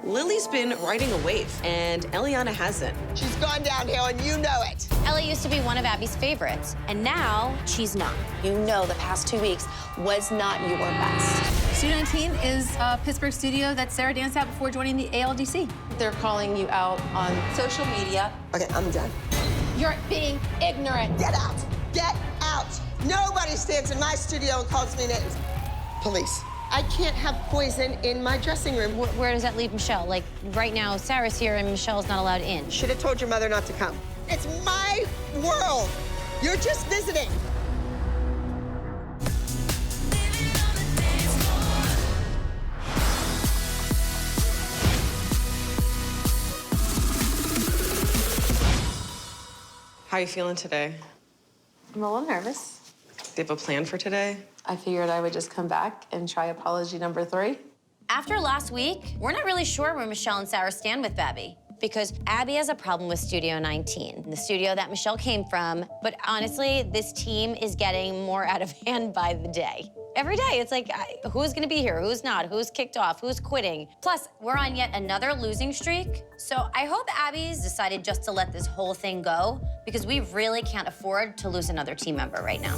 Lily's been riding a wave, and Eliana hasn't. She's gone downhill, and you know it. Ellie used to be one of Abby's favorites, and now she's not. You know the past 2 weeks was not your best. Studio 19 is a Pittsburgh studio that Sarah danced at before joining the ALDC. They're calling you out on social media. Okay, I'm done. You're being ignorant. Get out! Get out! Nobody stands in my studio and calls me names. Police. I can't have poison in my dressing room. Where does that leave Michelle? Like, right now, Sarah's here and Michelle's not allowed in. Should have told your mother not to come. It's my world. You're just visiting. How are you feeling today? I'm a little nervous. Do you have a plan for today? I figured I would just come back and try apology number 3. After last week, we're not really sure where Michelle and Sarah stand with Abby, because Abby has a problem with Studio 19, the studio that Michelle came from. But honestly, this team is getting more out of hand by the day. Every day, it's like, who's gonna be here, who's not, who's kicked off, who's quitting. Plus, we're on yet another losing streak. So I hope Abby's decided just to let this whole thing go, because we really can't afford to lose another team member right now.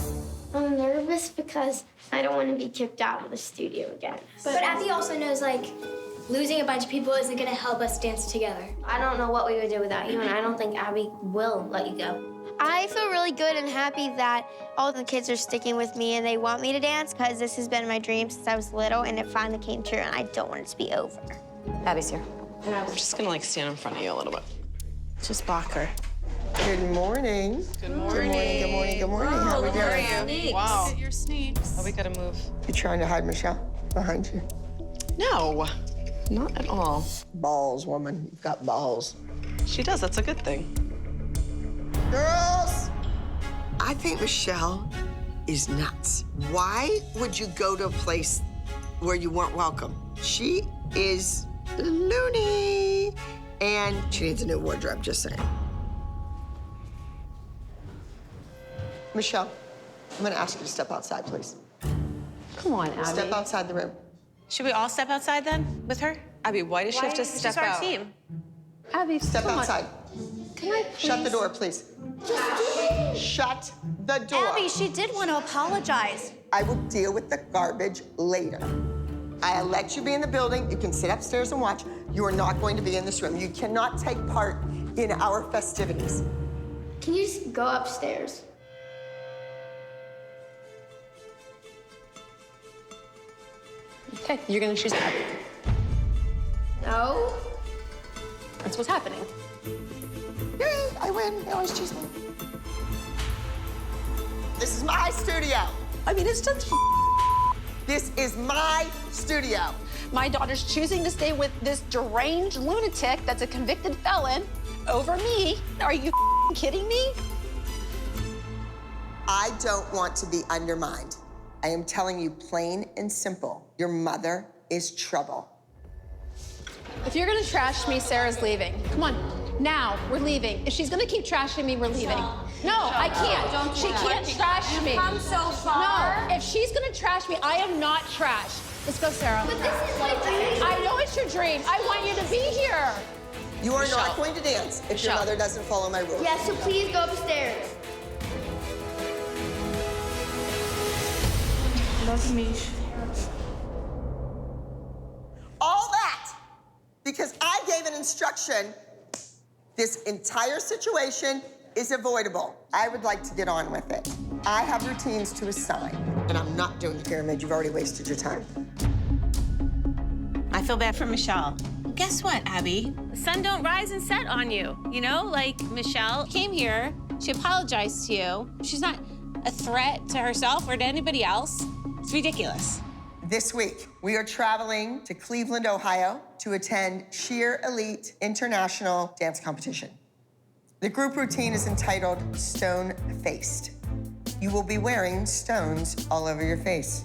I'm nervous because I don't want to be kicked out of the studio again. But Abby also knows, like, losing a bunch of people isn't going to help us dance together. I don't know what we would do without you, and I don't think Abby will let you go. I feel really good and happy that all the kids are sticking with me and they want me to dance, because this has been my dream since I was little, and it finally came true, and I don't want it to be over. Abby's here. I'm just gonna like stand in front of you a little bit. Just block her. Good morning. Good morning. Good morning. Good morning. How are we doing? Wow. Look at your sneaks. Oh, we gotta move. You trying to hide Michelle behind you? No, not at all. Balls, woman. You've got balls. She does, that's a good thing. Girls, I think Michelle is nuts. Why would you go to a place where you weren't welcome? She is loony, and she needs a new wardrobe, just saying. Michelle, I'm gonna ask you to step outside, please. Come on, Abby. Step outside the room. Should we all step outside then with her? Abby, why does she have to step She's our out? team. Abby, Step come on. outside. Can I please? Shut the door, please. Shut the door. Abby, she did want to apologize. I will deal with the garbage later. I let you be in the building. You can sit upstairs and watch. You are not going to be in this room. You cannot take part in our festivities. Can you just go upstairs? Okay, you're gonna choose Abby. No. That's what's happening. Yay, I win. They always choose me. This is my studio. I mean, it's just This is my studio. my daughter's choosing to stay with this deranged lunatic that's a convicted felon over me. Are you kidding me? I don't want to be undermined. I am telling you plain and simple. Your mother is trouble. If you're gonna trash me, Sarah's leaving. Come on, now, we're leaving. If she's gonna keep trashing me, we're leaving. No, I can't. She can't trash me. come so far. No, if she's gonna trash me, I am not trash. Let's go, Sarah. But this is my dream. I know it's your dream. I want you to be here. You are not going to dance if your mother doesn't follow my rules. Yeah, so please go upstairs. Love me. All that because I gave an instruction. This entire situation is avoidable. I would like to get on with it. I have routines to assign, and I'm not doing the pyramid. You've already wasted your time. I feel bad for Michelle. Guess what, Abby? The sun don't rise and set on you. You know, like Michelle came here, she apologized to you. She's not a threat to herself or to anybody else. It's ridiculous. This week, we are traveling to Cleveland, Ohio to attend Sheer Elite International Dance Competition. The group routine is entitled Stone Faced. You will be wearing stones all over your face.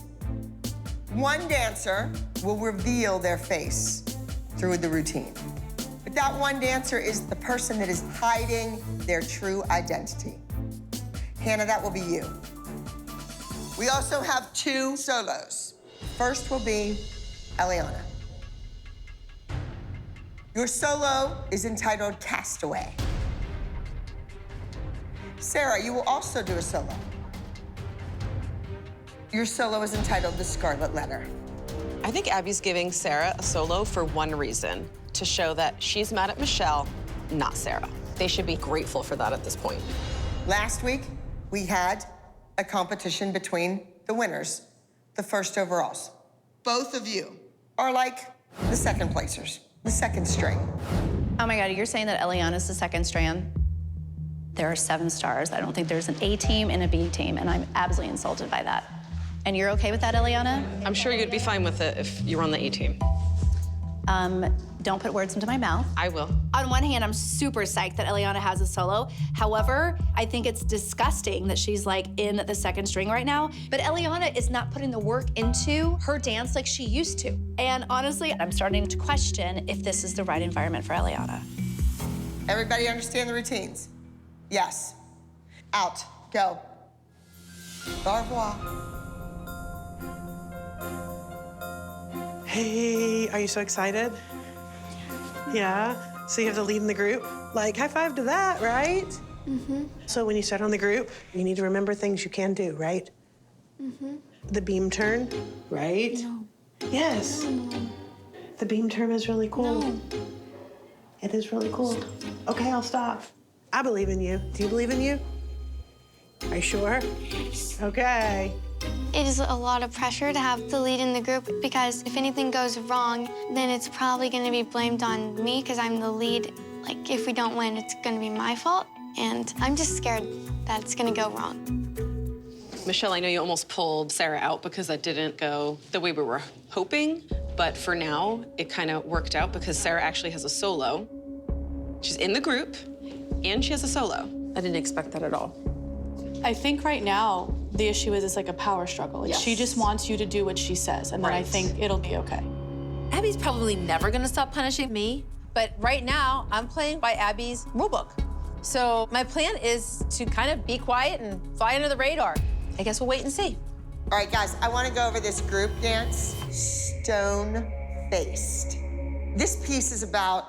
One dancer will reveal their face through the routine. But that one dancer is the person that is hiding their true identity. Hannah, that will be you. We also have 2 solos. First will be Eliana. Your solo is entitled Castaway. Sarah, you will also do a solo. Your solo is entitled The Scarlet Letter. I think Abby's giving Sarah a solo for one reason, to show that she's mad at Michelle, not Sarah. They should be grateful for that at this point. Last week, we had a competition between the winners, the first overalls. Both of you are like the second placers, the second string. Oh my God, you're saying that Eliana's the second strand? There are 7 stars. I don't think there's an A team and a B team, and I'm absolutely insulted by that. And you're okay with that, Eliana? I'm sure you'd be fine with it if you were on the A team. Don't put words into my mouth. I will. On one hand, I'm super psyched that Eliana has a solo. However, I think it's disgusting that she's like in the second string right now. But Eliana is not putting the work into her dance like she used to. And honestly, I'm starting to question if this is the right environment for Eliana. Everybody understand the routines? Yes. Out. Go. Au revoir. Hey, are you so excited? Yeah? So you have to lead in the group? Like, high five to that, right? Mm-hmm. So when you start on the group, you need to remember things you can do, right? Mm-hmm. The beam turn, right? No. Yes. No. The beam turn is really cool. No. It is really cool. Okay, I'll stop. I believe in you. Do you believe in you? Are you sure? Okay. It is a lot of pressure to have the lead in the group because if anything goes wrong, then it's probably going to be blamed on me because I'm the lead. Like, if we don't win, it's going to be my fault. And I'm just scared that it's going to go wrong. Michelle, I know you almost pulled Sarah out because that didn't go the way we were hoping, but for now, it kind of worked out because Sarah actually has a solo. She's in the group, and she has a solo. I didn't expect that at all. I think right now, the issue is it's like a power struggle. Like, she just wants you to do what she says, and then I think it'll be okay. Abby's probably never gonna stop punishing me, but right now, I'm playing by Abby's rulebook. So my plan is to kind of be quiet and fly under the radar. I guess we'll wait and see. All right, guys, I want to go over this group dance, Stone-Faced. This piece is about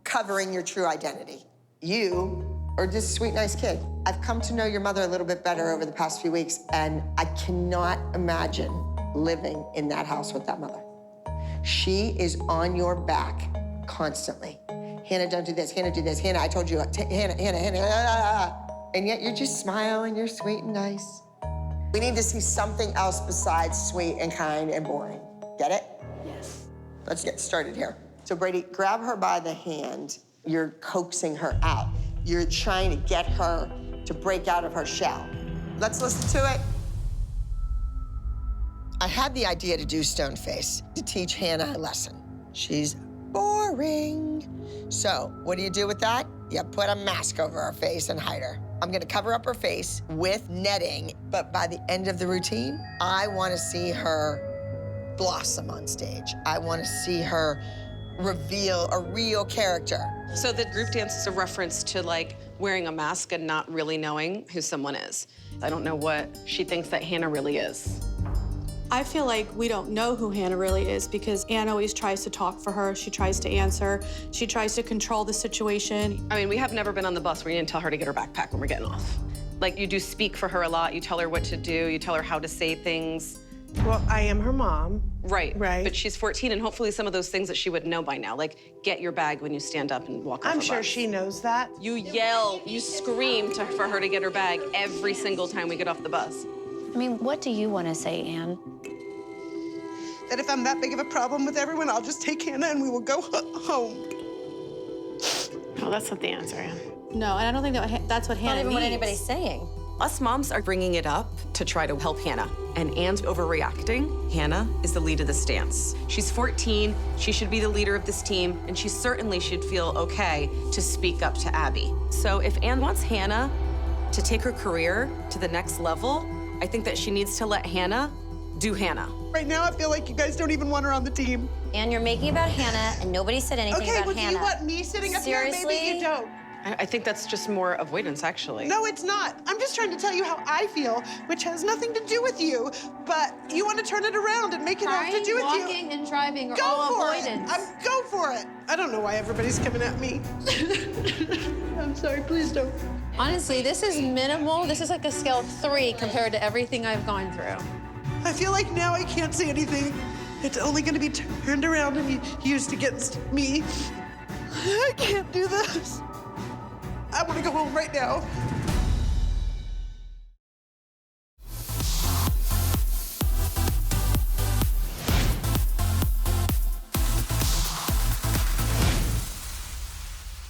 covering your true identity. You are just a sweet, nice kid. I've come to know your mother a little bit better over the past few weeks, and I cannot imagine living in that house with that mother. She is on your back constantly. Hannah, don't do this. Hannah, do this. Hannah, I told you. Hannah. And yet you're just smiling, you're sweet and nice. We need to see something else besides sweet and kind and boring. Get it? Yes. Let's get started here. So Brady, grab her by the hand. You're coaxing her out. You're trying to get her to break out of her shell. Let's listen to it. I had the idea to do Stone-Face, to teach Hannah a lesson. She's boring. So what do you do with that? You put a mask over her face and hide her. I'm gonna cover up her face with netting, but by the end of the routine, I wanna see her blossom on stage. I wanna see her reveal a real character. So the group dance is a reference to like wearing a mask and not really knowing who someone is. I don't know what she thinks that Hannah really is. I feel like we don't know who Hannah really is because Anne always tries to talk for her. She tries to answer. She tries to control the situation. I mean, we have never been on the bus where you didn't tell her to get her backpack when we're getting off. Like, you do speak for her a lot. You tell her what to do. You tell her how to say things. Well, I am her mom. Right. Right. But she's 14, and hopefully some of those things that she would know by now, like get your bag when you stand up and walk off I'm a sure bus. she knows that. You yell, you scream for her to get her bag every single time we get off the bus. I mean, what do you want to say, Anne? That if I'm that big of a problem with everyone, I'll just take Hannah and we will go home. No, that's not the answer, Anne. No, and I don't think that's what Hannah Not even what needs. anybody's saying. Us moms are bringing it up to try to help Hannah, and Anne's overreacting. Hannah is the lead of this dance. She's 14, she should be the leader of this team, and she certainly should feel okay to speak up to Abby. So if Anne wants Hannah to take her career to the next level, I think that she needs to let Hannah do Hannah. Right now, I feel like you guys don't even want her on the team. Anne, you're making it about Hannah, and nobody said anything Okay, about well, Hannah. do you want me sitting up here? Seriously? Maybe you don't. I think that's just more avoidance, actually. No, it's not. I'm just trying to tell you how I feel, which has nothing to do with you. But you want to turn it around and make it have to do with you. Walking and driving are Go all for avoidance. it. Go for it. I don't know why everybody's coming at me. I'm sorry, please don't. Honestly, this is minimal. This is like a scale of 3 compared to everything I've gone through. I feel like now I can't say anything. It's only going to be turned around and used against me. I can't do this. I want to go home right now.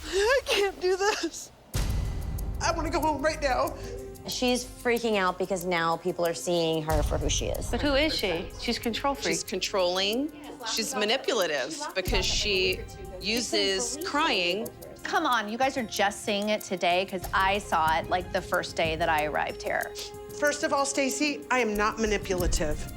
I can't do this. I want to go home right now. She's freaking out because now people are seeing her for who she is. But who is she? She's control freak. She's controlling. She's manipulative because she uses crying. Come on, you guys are just seeing it today because I saw it like the first day that I arrived here. First of all, Stacy, I am not manipulative.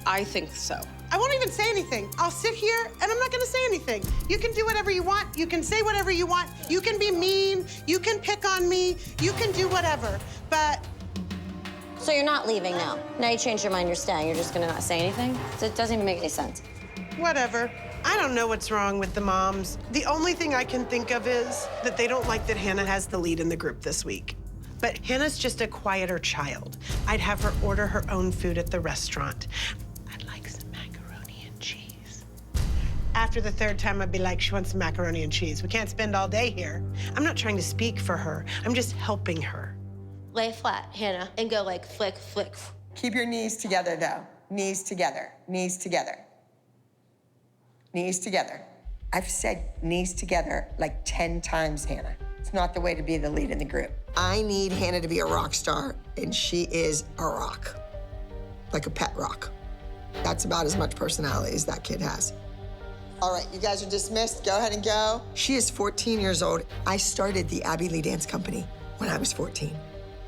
I think so. I won't even say anything. I'll sit here and I'm not gonna say anything. You can do whatever you want. You can say whatever you want. You can be mean. You can pick on me. You can do whatever. But So you're not leaving now. Now you changed your mind, you're staying. You're just gonna not say anything? So it doesn't even make any sense. whatever. I don't know what's wrong with the moms. The only thing I can think of is that they don't like that Hannah has the lead in the group this week. But Hannah's just a quieter child. I'd have her order her own food at the restaurant. I'd like some macaroni and cheese. After the third time, I'd be like, she wants some macaroni and cheese. We can't spend all day here. I'm not trying to speak for her. I'm just helping her. Lay flat, Hannah, and go like flick, flick. Keep your knees together, though. Knees together, knees together. Knees together. I've said knees together like 10 times, Hannah. It's not the way to be the lead in the group. I need Hannah to be a rock star, and she is a rock. Like a pet rock. That's about as much personality as that kid has. All right, you guys are dismissed. Go ahead and go. She is 14 years old. I started the Abby Lee Dance Company when I was 14.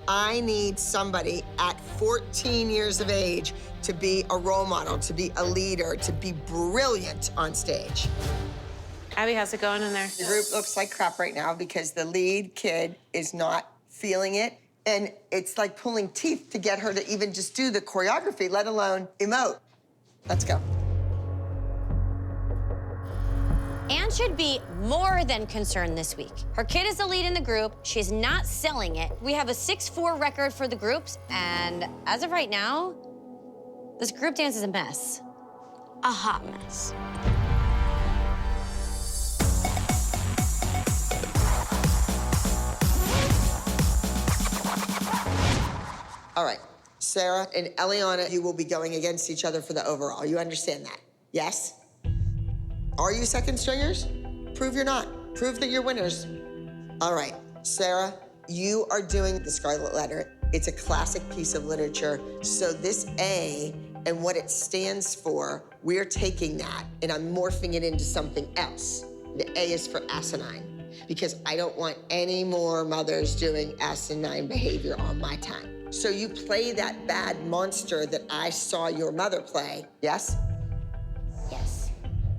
I need somebody at 14 years of age to be a role model, to be a leader, to be brilliant on stage. Abby, how's it going in there? The group looks like crap right now because the lead kid is not feeling it. And it's like pulling teeth to get her to even just do the choreography, let alone emote. Let's go. Anne should be more than concerned this week. Her kid is the lead in the group. She's not selling it. We have a 6-4 record for the groups, and as of right now, this group dance is a mess. A hot mess. All right, Sarah and Eliana, you will be going against each other for the overall. You understand that? Yes? Are you second stringers? Prove you're not. Prove that you're winners. All right, Sarah, you are doing the Scarlet Letter. It's a classic piece of literature. So this A and what it stands for, we're taking that and I'm morphing it into something else. The A is for asinine, because I don't want any more mothers doing asinine behavior on my time. So you play that bad monster that I saw your mother play, yes? Yes.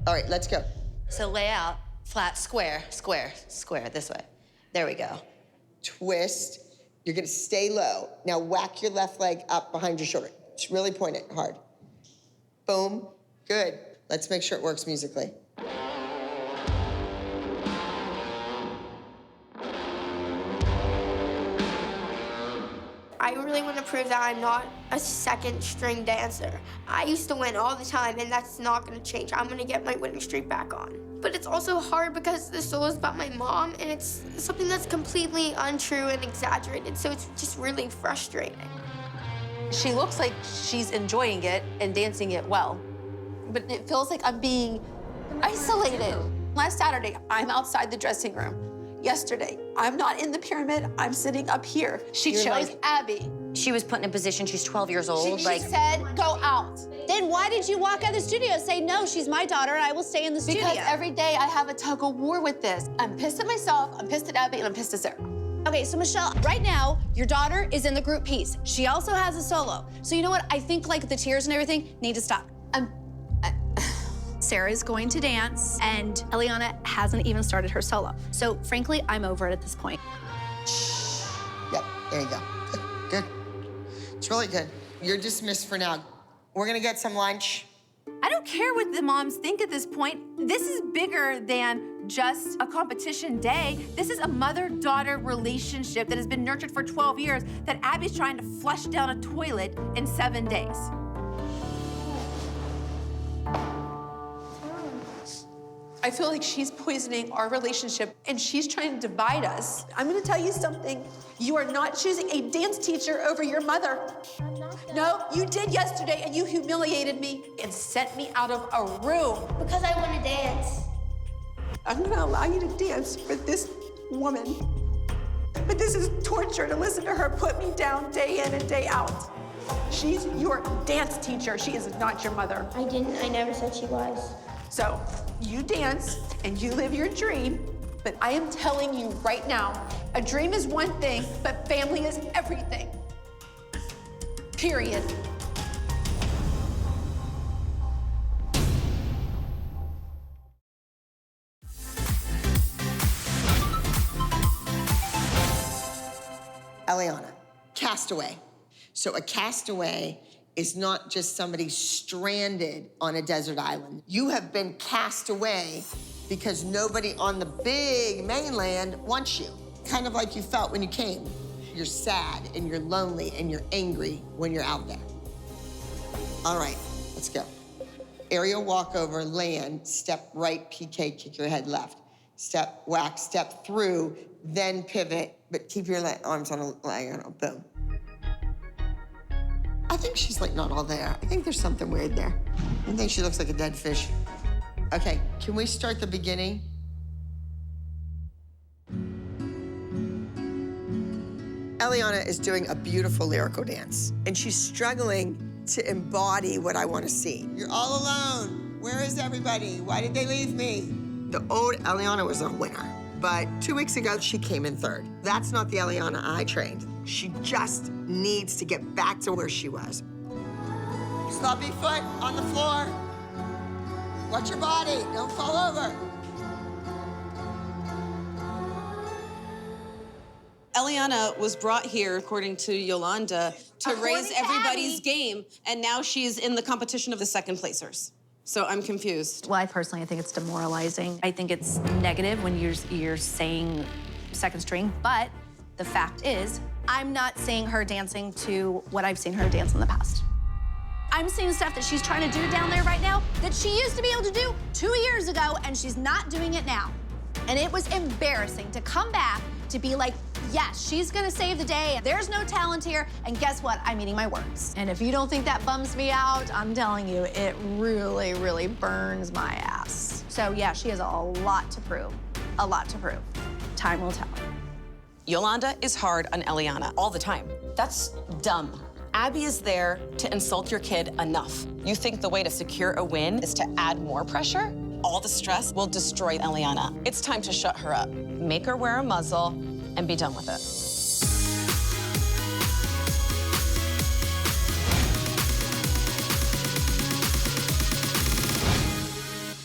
All right, let's go. So lay out, flat, square, square, square, this way. There we go. Twist. You're gonna stay low. Now whack your left leg up behind your shoulder. Just really point it hard. Boom. Good. Let's make sure it works musically. I really want to prove that I'm not a second string dancer. I used to win all the time, and that's not going to change. I'm going to get my winning streak back on. But it's also hard because the solo is about my mom, and it's something that's completely untrue and exaggerated, so it's just really frustrating. She looks like she's enjoying it and dancing it well, but it feels like I'm being isolated. Last Saturday, I'm outside the dressing room. Yesterday, I'm not in the pyramid, I'm sitting up here. She chose Abby. She was put in a position, she's 12 years old. She said, go out. Then why did you walk out of the studio and say, no, she's my daughter and I will stay in the studio? Because every day I have a tug of war with this. I'm pissed at myself, I'm pissed at Abby, and I'm pissed at Sarah. Okay, so Michelle, right now, your daughter is in the group piece. She also has a solo. So you know what? I think like the tears and everything need to stop. Sarah is going to dance, and Eliana hasn't even started her solo. So frankly, I'm over it at this point. Yep, there you go. Good. It's really good. You're dismissed for now. We're gonna get some lunch. I don't care what the moms think at this point. This is bigger than just a competition day. This is a mother-daughter relationship that has been nurtured for 12 years that Abby's trying to flush down a toilet in 7 days. I feel like she's poisoning our relationship and she's trying to divide us. I'm gonna tell you something. You are not choosing a dance teacher over your mother. No, you did yesterday and you humiliated me and sent me out of a room. Because I want to dance. I'm gonna allow you to dance for this woman. But this is torture to listen to her put me down day in and day out. She's your dance teacher. She is not your mother. I never said she was. So you dance and you live your dream, but I am telling you right now, a dream is one thing, but family is everything. Period. Eliana, castaway. So a castaway is not just somebody stranded on a desert island. You have been cast away because nobody on the big mainland wants you. Kind of like you felt when you came. You're sad and you're lonely and you're angry when you're out there. All right, let's go. Aerial walkover, land, step right, PK, kick your head left. Step, whack, step through, then pivot, but keep your arms on a leg, boom. I think she's like not all there. I think there's something weird there. I think she looks like a dead fish. Okay, can we start the beginning? Eliana is doing a beautiful lyrical dance, and she's struggling to embody what I want to see. You're all alone. Where is everybody? Why did they leave me? The old Eliana was a winner, but 2 weeks ago, she came in third. That's not the Eliana I trained. She just needs to get back to where she was. Sloppy foot on the floor. Watch your body, don't fall over. Eliana was brought here, according to Yolanda, to raise everybody's game, and now she's in the competition of the second placers. So I'm confused. Well, I think it's demoralizing. I think it's negative when you're saying second string, but the fact is, I'm not seeing her dancing to what I've seen her dance in the past. I'm seeing stuff that she's trying to do down there right now that she used to be able to do 2 years ago, and she's not doing it now. And it was embarrassing to come back to be like, yes, she's gonna save the day. There's no talent here. And guess what? I'm eating my words. And if you don't think that bums me out, I'm telling you, it really, really burns my ass. So yeah, she has a lot to prove. A lot to prove. Time will tell. Yolanda is hard on Eliana all the time. That's dumb. Abby is there to insult your kid enough. You think the way to secure a win is to add more pressure? All the stress will destroy Eliana. It's time to shut her up. Make her wear a muzzle and be done with it.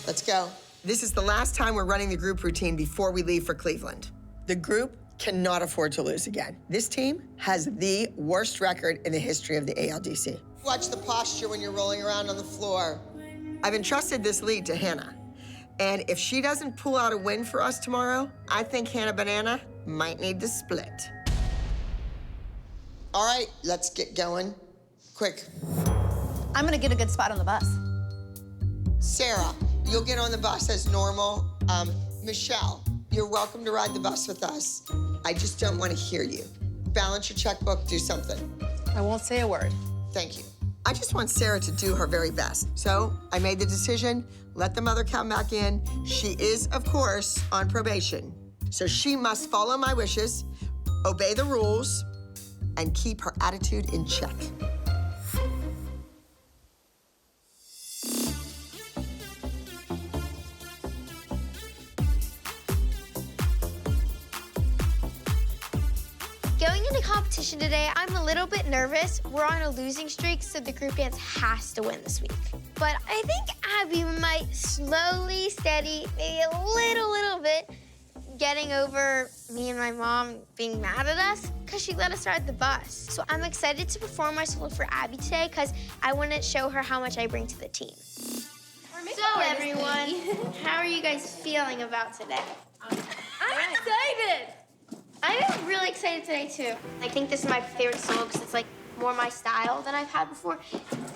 Let's go. This is the last time we're running the group routine before we leave for Cleveland. The group cannot afford to lose again. This team has the worst record in the history of the ALDC. Watch the posture when you're rolling around on the floor. I've entrusted this lead to Hannah. And if she doesn't pull out a win for us tomorrow, I think Hannah Banana might need to split. All right, let's get going. Quick. I'm gonna get a good spot on the bus. Sarah, you'll get on the bus as normal. Michelle, you're welcome to ride the bus with us. I just don't want to hear you. Balance your checkbook, do something. I won't say a word. Thank you. I just want Sarah to do her very best. So I made the decision, let the mother come back in. She is, of course, on probation. So she must follow my wishes, obey the rules, and keep her attitude in check. Going into competition today, I'm a little bit nervous. We're on a losing streak, so the group dance has to win this week. But I think Abby might slowly, steady, maybe a little bit, getting over me and my mom being mad at us because she let us ride the bus. So I'm excited to perform my solo for Abby today because I want to show her how much I bring to the team. So everyone, how are you guys feeling about today? I'm excited. I'm really excited today too. I think this is my favorite solo because it's like more my style than I've had before.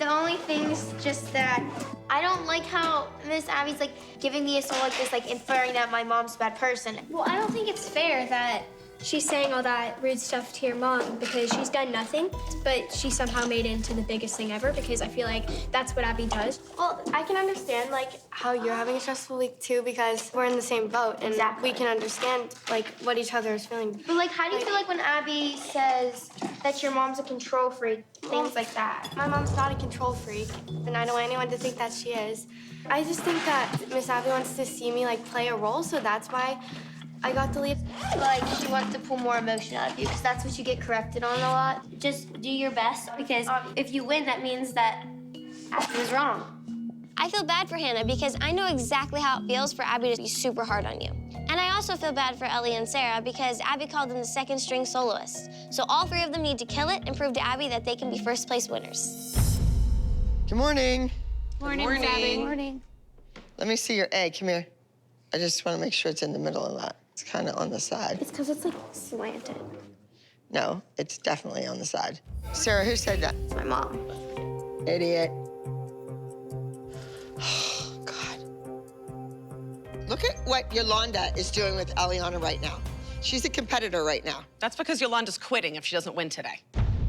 The only thing is just that I don't like how Miss Abby's like giving me a solo like this, like inferring that my mom's a bad person. Well, I don't think it's fair that she's saying all that rude stuff to your mom because she's done nothing, but she somehow made it into the biggest thing ever because I feel like that's what Abby does. Well, I can understand like how you're having a stressful week too because we're in the same boat and we can understand like what each other is feeling. But like, how do you feel like when Abby says that your mom's a control freak, things like that? My mom's not a control freak, and I don't want anyone to think that she is. I just think that Miss Abby wants to see me like play a role, so that's why I got to leave. Like, she wants to pull more emotion out of you because that's what you get corrected on a lot. Just do your best because if you win, that means that Abby was wrong. I feel bad for Hannah because I know exactly how it feels for Abby to be super hard on you. And I also feel bad for Ellie and Sarah because Abby called them the second string soloists. So all three of them need to kill it and prove to Abby that they can be first place winners. Good morning. Morning, Abby. Morning. Let me see your A. Come here. I just want to make sure it's in the middle of that. It's kind of on the side. It's because it's like slanted. No, it's definitely on the side. Sarah, who said that? It's my mom. Idiot. Oh, God. Look at what Yolanda is doing with Eliana right now. She's a competitor right now. That's because Yolanda's quitting if she doesn't win today.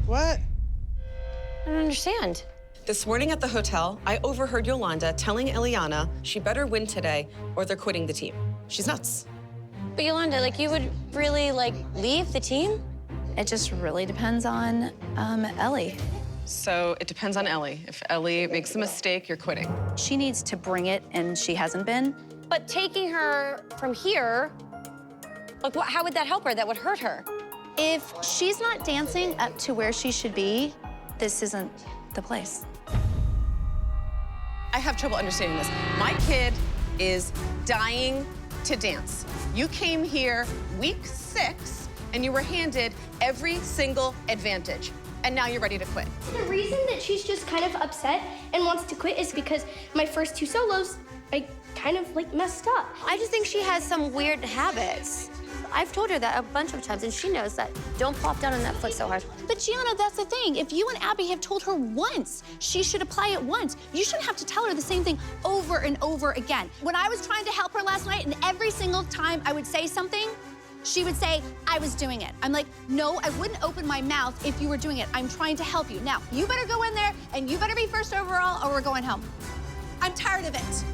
What? I don't understand. This morning at the hotel, I overheard Yolanda telling Eliana she better win today or they're quitting the team. She's nuts. But Yolanda, like, you would really, like, leave the team? It just really depends on Ellie. So it depends on Ellie. If Ellie makes a mistake, you're quitting. She needs to bring it, and she hasn't been. But taking her from here, like, how would that help her? That would hurt her. If she's not dancing up to where she should be, this isn't the place. I have trouble understanding this. My kid is dying to dance. You came here week 6 and you were handed every single advantage. And now you're ready to quit. The reason that she's just kind of upset and wants to quit is because my first 2 solos, I kind of like messed up. I just think she has some weird habits. I've told her that a bunch of times, and she knows that. Don't plop down on that foot so hard. But Gianna, that's the thing. If you and Abby have told her once, she should apply it once. You shouldn't have to tell her the same thing over and over again. When I was trying to help her last night, and every single time I would say something, she would say, I was doing it. I'm like, no, I wouldn't open my mouth if you were doing it. I'm trying to help you. Now, you better go in there, and you better be first overall, or we're going home. I'm tired of it.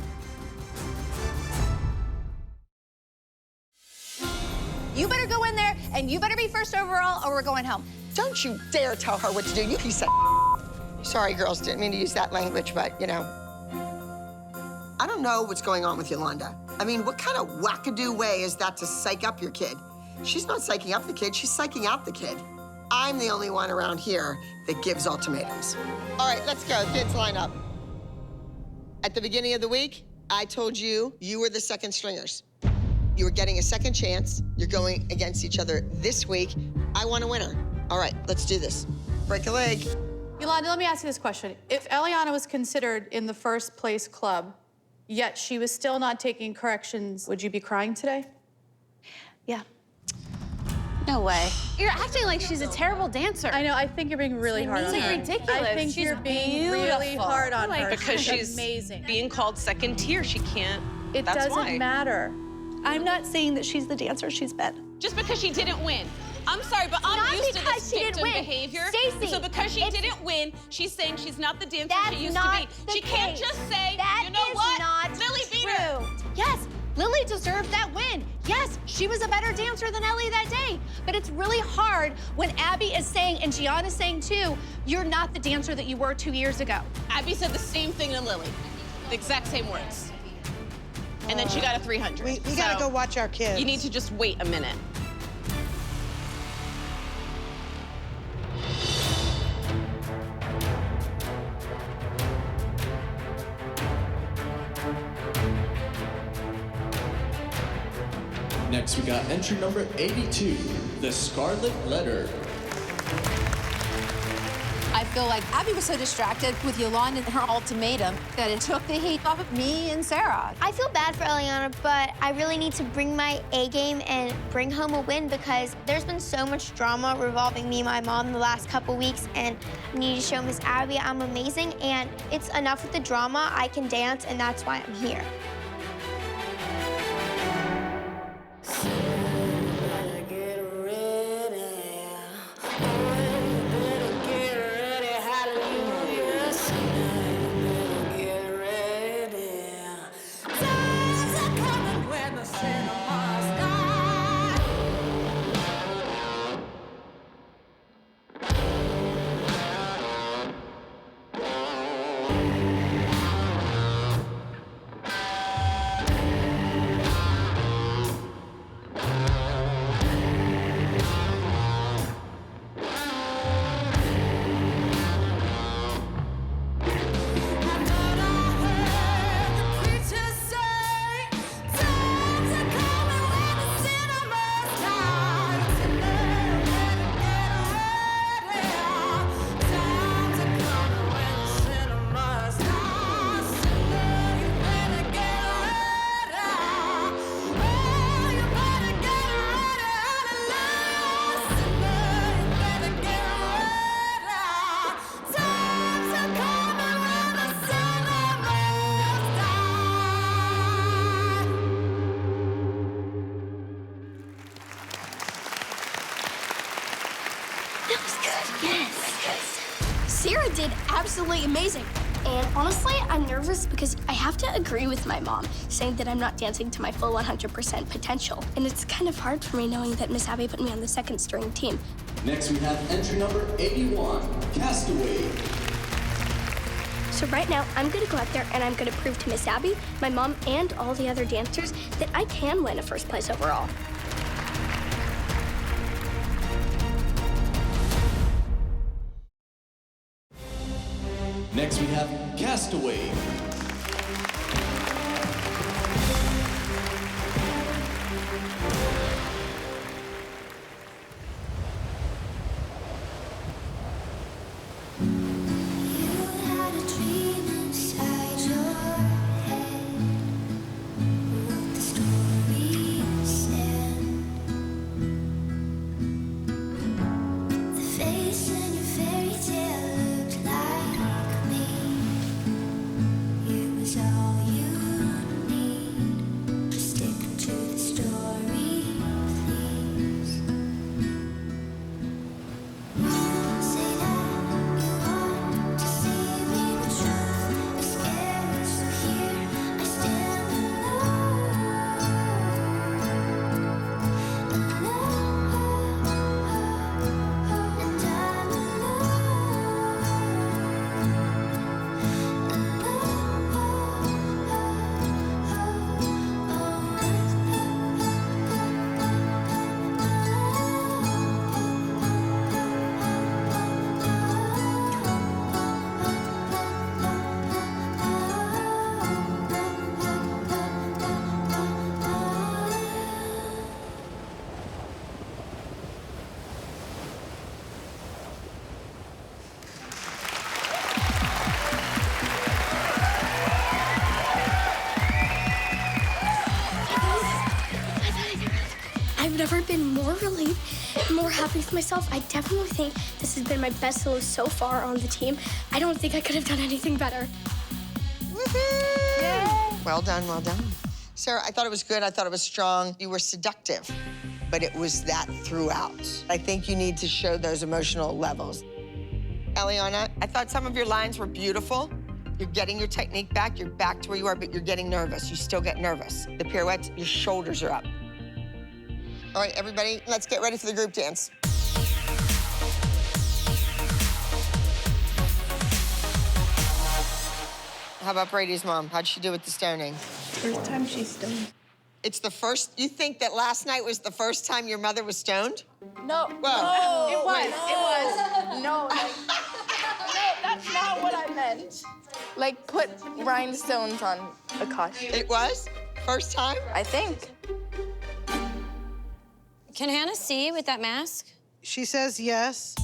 You better go in there, and you better be first overall, or we're going home. Don't you dare tell her what to do, you piece of Sorry, girls, didn't mean to use that language, but, you know. I don't know what's going on with Yolanda. I mean, what kind of wackadoo way is that to psych up your kid? She's not psyching up the kid, she's psyching out the kid. I'm the only one around here that gives ultimatums. All right, let's go, kids line up. At the beginning of the week, I told you you were the second stringers. You were getting a second chance. You're going against each other this week. I want a winner. All right, let's do this. Break a leg. Yolanda, let me ask you this question. If Eliana was considered in the first place club, yet she was still not taking corrections, would you be crying today? Yeah. No way. You're acting like she's a terrible dancer. I know, I think you're being really hard on her. It's ridiculous. I think she's you're being really hard on her. Because she's amazing. being called second tier, she can't. It That's doesn't why. matter. I'm not saying that she's the dancer she's been. Just because she didn't win. I'm sorry, but I'm Not used to because this she didn't victim win. behavior. Stacey, So because she didn't win, she's saying she's not the dancer That's she used not to be. the She can't case. just say, That you know is what? not Lily beat her. true. Yes, Lily deserved that win. Yes, she was a better dancer than Ellie that day. But it's really hard when Abby is saying, and Gianna's saying too, you're not the dancer that you were 2 years ago. Abby said the same thing to Lily. The exact same words. And then she got a 300. We gotta go watch our kids. You need to just wait a minute. Next, we got entry number 82, The Scarlet Letter. I feel like Abby was so distracted with Yolanda and her ultimatum that it took the heat off of me and Sarah. I feel bad for Eliana, but I really need to bring my A game and bring home a win because there's been so much drama revolving me and my mom the last couple weeks, and I need to show Miss Abby I'm amazing, and it's enough with the drama. I can dance, and that's why I'm here. Sarah did absolutely amazing. And honestly, I'm nervous because I have to agree with my mom, saying that I'm not dancing to my full 100% potential. And it's kind of hard for me knowing that Miss Abby put me on the second string team. Next, we have entry number 81, Castaway. So right now, I'm gonna go out there and I'm gonna prove to Miss Abby, my mom, and all the other dancers that I can win a first place overall. Next, we have Castaway. I've never been more relieved and more happy with myself. I definitely think this has been my best solo so far on the team. I don't think I could have done anything better. Woohoo! Yay! Well done, well done. Sarah, I thought it was good. I thought it was strong. You were seductive, but it was that throughout. I think you need to show those emotional levels. Eliana, I thought some of your lines were beautiful. You're getting your technique back. You're back to where you are, but you're getting nervous. You still get nervous. The pirouettes, your shoulders are up. All right, everybody, let's get ready for the group dance. How about Brady's mom? How'd she do with the stoning? First time she's stoned. It's the first, you think that last night was the first time your mother was stoned? No. Whoa. No, it was. It was. No, like, no, that's not what I meant. Like, put rhinestones on a costume. It was? First time? I think. Can Hannah see with that mask? She says yes.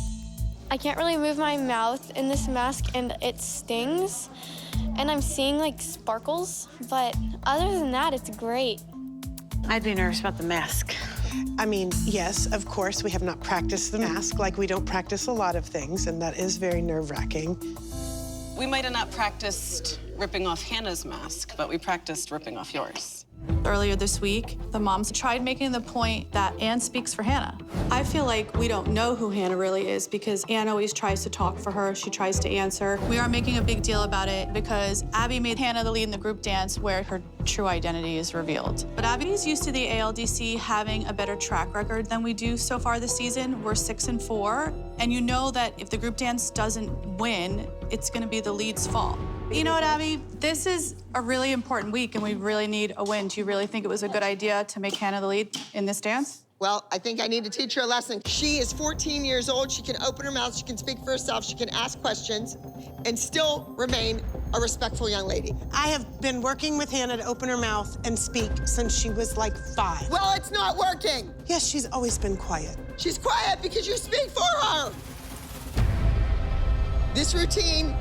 I can't really move my mouth in this mask and it stings. And I'm seeing like sparkles, but other than that, it's great. I'd be nervous about the mask. I mean, yes, of course, we have not practiced the mask like we don't practice a lot of things, and that is very nerve-wracking. We might have not practiced ripping off Hannah's mask, but we practiced ripping off yours. Earlier this week, the moms tried making the point that Anne speaks for Hannah. I feel like we don't know who Hannah really is because Anne always tries to talk for her. She tries to answer. We are making a big deal about it because Abby made Hannah the lead in the group dance where her true identity is revealed. But Abby's used to the ALDC having a better track record than we do so far this season. We're 6-4, and you know that if the group dance doesn't win, it's gonna be the lead's fault. You know what, Abby? This is a really important week, and we really need a win. Do you really think it was a good idea to make Hannah the lead in this dance? Well, I think I need to teach her a lesson. She is 14 years old. She can open her mouth. She can speak for herself. She can ask questions and still remain a respectful young lady. I have been working with Hannah to open her mouth and speak since she was like 5. Well, it's not working. Yes, she's always been quiet. She's quiet because you speak for her. This routine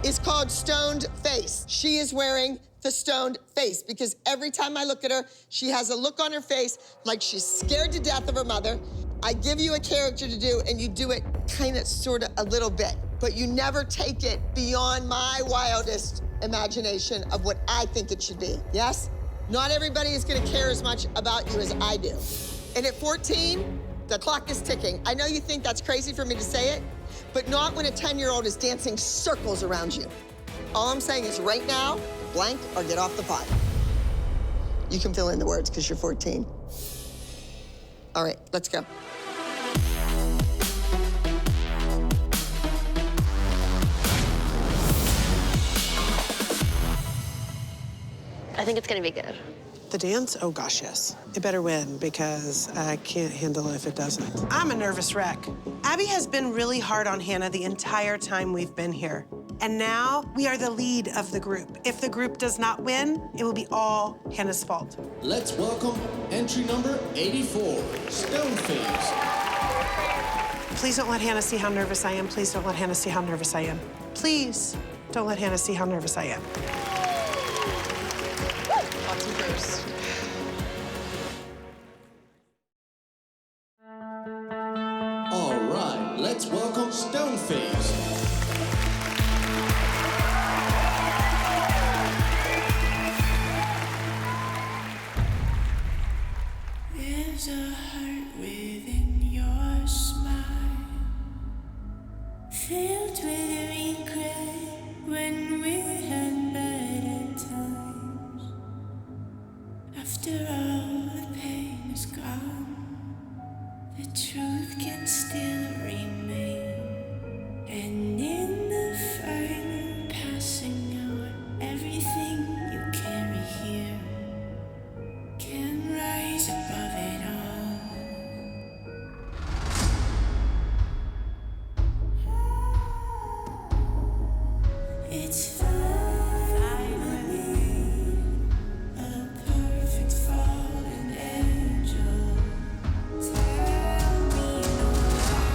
is called Stoned Face. She is wearing the stoned face because every time I look at her, she has a look on her face like she's scared to death of her mother. I give you a character to do and you do it kind of, sort of, a little bit, but you never take it beyond my wildest imagination of what I think it should be, yes? Not everybody is gonna care as much about you as I do. And at 14, the clock is ticking. I know you think that's crazy for me to say it, but not when a 10-year-old is dancing circles around you. All I'm saying is right now, blank or get off the pot. You can fill in the words because you're 14. All right, let's go. I think it's gonna be good. The dance? Oh, gosh, yes. It better win because I can't handle it if it doesn't. I'm a nervous wreck. Abby has been really hard on Hannah the entire time we've been here. And now we are the lead of the group. If the group does not win, it will be all Hannah's fault. Let's welcome entry number 84, Stoneface. Please don't let Hannah see how nervous I am. Please don't let Hannah see how nervous I am. Please don't let Hannah see how nervous I am. Lots of burst. All right, let's welcome Stoneface. There's a heart within your smile, filled with regret when we had better times. After all the pain is gone, the truth can still remain. And in the final passing out, everything you carry here can rise above it all. It's finally a perfect fallen angel. Tell me no lie.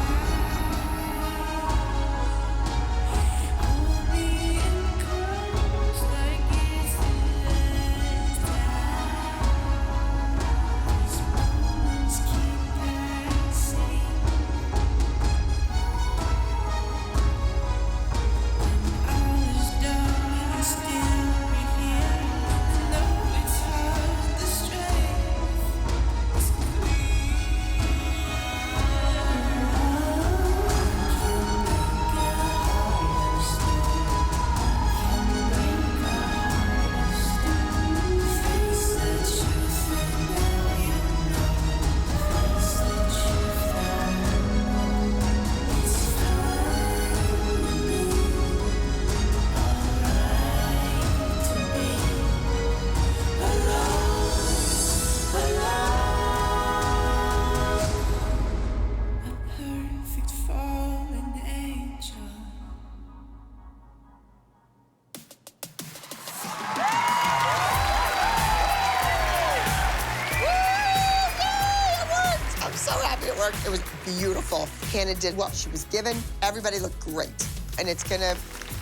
happy it worked. It was beautiful. Hannah did what she was given. Everybody looked great. And it's gonna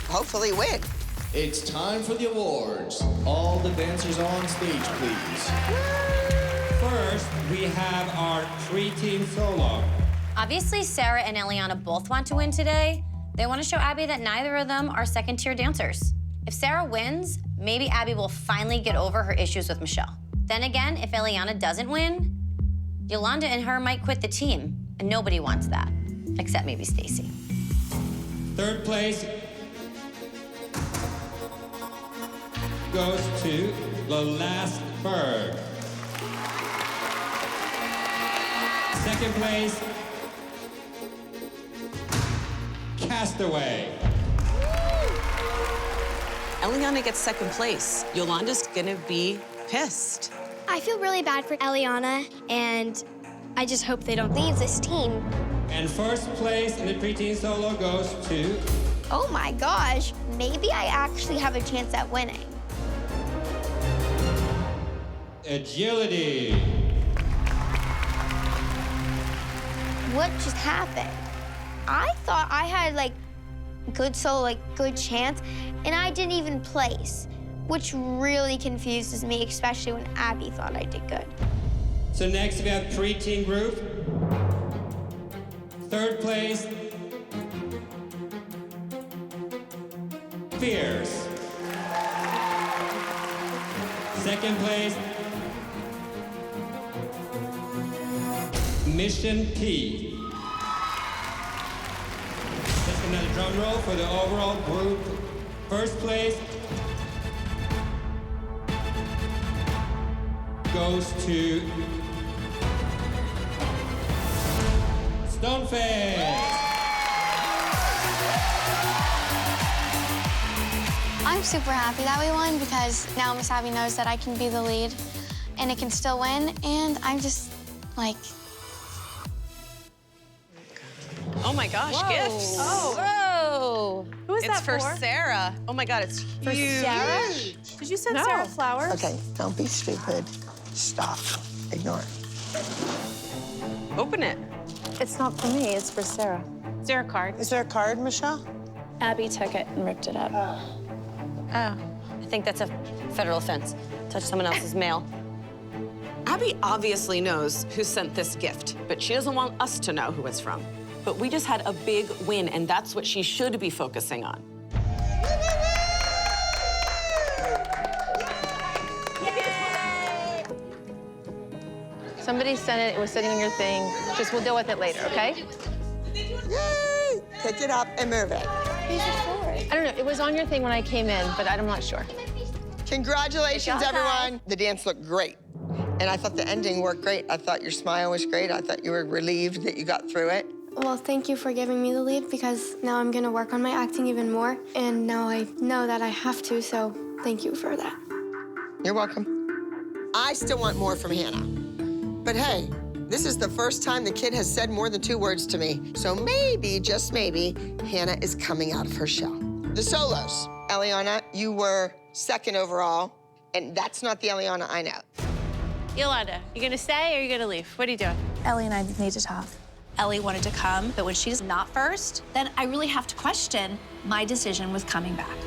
hopefully win. It's time for the awards. All the dancers on stage, please. First, we have our 3-team solo. Obviously, Sarah and Eliana both want to win today. They want to show Abby that neither of them are second-tier dancers. If Sarah wins, maybe Abby will finally get over her issues with Michelle. Then again, if Eliana doesn't win, Yolanda and her might quit the team, and nobody wants that, except maybe Stacy. Third place goes to The Last Bird. Second place, Castaway. Eliana gets second place. Yolanda's gonna be pissed. I feel really bad for Eliana, and I just hope they don't leave this team. And first place in the preteen solo goes to... Oh my gosh, maybe I actually have a chance at winning. Agility. What just happened? I thought I had like good solo, like good chance, and I didn't even place, which really confuses me, especially when Abby thought I did good. So next we have preteen group. Third place, Fierce. Second place, Mission P. Let's get another drum roll for the overall group. First place goes to Stoneface. I'm super happy that we won because now Miss Abby knows that I can be the lead and it can still win, and I'm just like... Oh my gosh, Whoa. gifts. Oh. Who is that for? Sarah. Oh my God, it's For huge. Sarah? Did you send Sarah flowers? Okay, don't be stupid. Stop. Ignore it. Open it. It's not for me, it's for Sarah. Is there a card? Is there a card, Michelle? Abby took it and ripped it up. Oh. I think that's a federal offense. Touch someone else's mail. Abby obviously knows who sent this gift, but she doesn't want us to know who it's from. But we just had a big win, and that's what she should be focusing on. Somebody sent it. It was sitting in your thing. Just we'll deal with it later, okay? Yay! Pick it up and move it. I don't know. It was on your thing when I came in, but I'm not sure. Congratulations, everyone. The dance looked great. And I thought the ending worked great. I thought your smile was great. I thought you were relieved that you got through it. Well, thank you for giving me the lead because now I'm gonna work on my acting even more, and now I know that I have to, so thank you for that. You're welcome. I still want more from Hannah. But hey, this is the first time the kid has said more than 2 words to me. So maybe, just maybe, Hannah is coming out of her shell. The solos. Eliana, you were second overall, and that's not the Eliana I know. Yolanda, you gonna stay or are you gonna leave? What are you doing? Ellie and I need to talk. Ellie wanted to come, but when she's not first, then I really have to question my decision with coming back.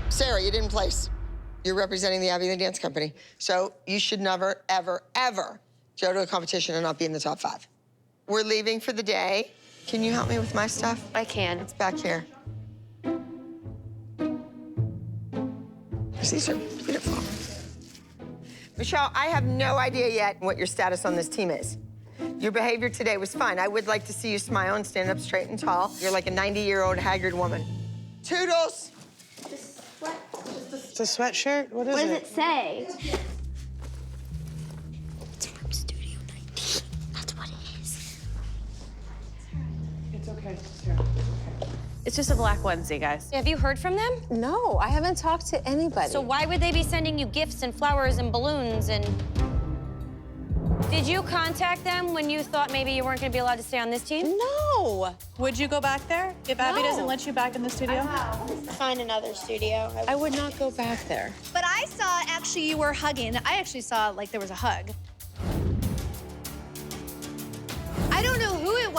Sarah, you didn't place. You're representing the Abby the Dance Company. So you should never, ever, ever go to a competition and not be in the top 5. We're leaving for the day. Can you help me with my stuff? I can. It's back here. These are beautiful. Michelle, I have no idea yet what your status on this team is. Your behavior today was fine. I would like to see you smile and stand up straight and tall. You're like a 90-year-old haggard woman. Toodles! It's a sweatshirt? What is What it? does it say? It's okay, Sarah. It's just a black onesie, guys. Have you heard from them? No, I haven't talked to anybody. So why would they be sending you gifts and flowers and balloons and... Did you contact them when you thought maybe you weren't gonna be allowed to stay on this team? No. Would you go back there if Abby doesn't let you back in the studio? Find another studio. I would not go back there. But I saw actually you were hugging. I actually saw like there was a hug.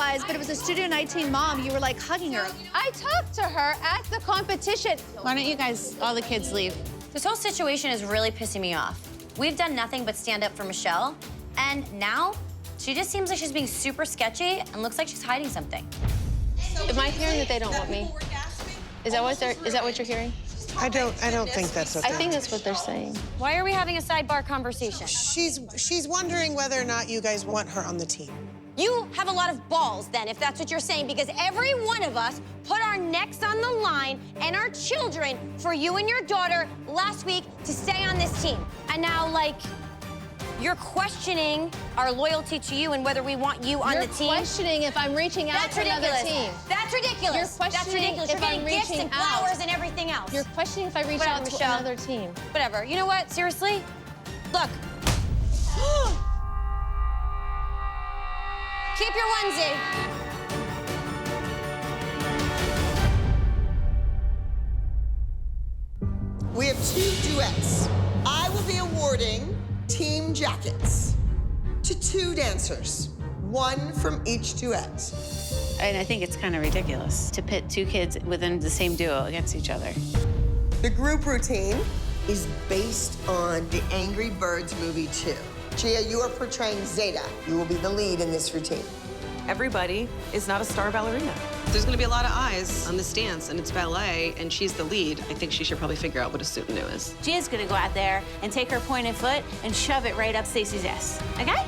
realize, but it was a Studio 19 mom. You were like hugging her. I talked to her at the competition. Why don't you guys, all the kids, leave? This whole situation is really pissing me off. We've done nothing but stand up for Michelle, and now she just seems like she's being super sketchy and looks like she's hiding something. Am I hearing that they don't want me? Is that what you're hearing? I don't think that's what I think that's what they're saying. Why are we having a sidebar conversation? She's wondering whether or not you guys want her on the team. You have a lot of balls, then, if that's what you're saying, because every one of us put our necks on the line and our children for you and your daughter last week to stay on this team. And now, like, you're questioning our loyalty to you and whether we want you on the team. You're questioning if I'm reaching out to another team. That's ridiculous. You're questioning That's ridiculous. if You're I'm getting gifts reaching and flowers out. and everything else. You're questioning if I reach Whatever, out to Michelle. another team. Whatever. You know what? Seriously? Look. Keep your onesie. We have 2 duets. I will be awarding team jackets to 2 dancers, 1 from each duet. And I think it's kind of ridiculous to pit 2 kids within the same duo against each other. The group routine is based on the Angry Birds movie 2. Gia, you are portraying Zeta. You will be the lead in this routine. Everybody is not a star ballerina. There's gonna be a lot of eyes on this dance, and it's ballet, and she's the lead. I think she should probably figure out what a suit and new is. Gia's gonna go out there and take her pointed foot and shove it right up Stacey's ass, okay?